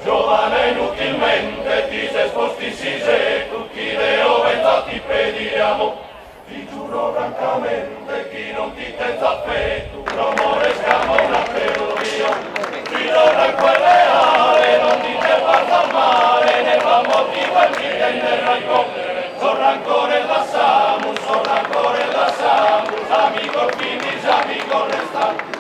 Giovane inutilmente ti sei sposti si se tu chi deo venza ti pediamo. Ti giuro francamente chi non ti tenza affetto, l'amore schiamo una peruria. Ti dona quel reale, non ti te farsa male, ne va motivo e ti tende rancore. Son rancore la samus, amico finis, amico resta.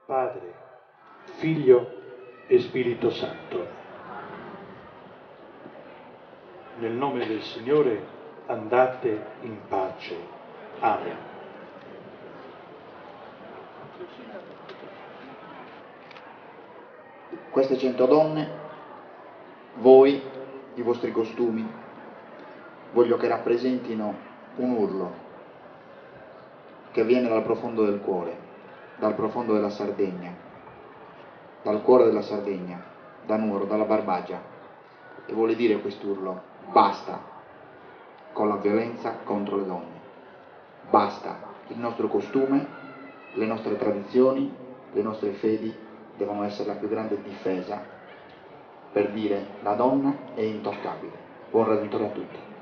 Padre, Figlio e Spirito Santo. Nel nome del Signore andate in pace. Amen. Queste 100 donne, voi, i vostri costumi, voglio che rappresentino un urlo che viene dal profondo del cuore, dal profondo della Sardegna, dal cuore della Sardegna, da Nuoro, dalla Barbagia, e vuole dire quest'urlo: basta con la violenza contro le donne, basta, il nostro costume, le nostre tradizioni, le nostre fedi devono essere la più grande difesa per dire la donna è intoccabile. Buon raditore a tutti.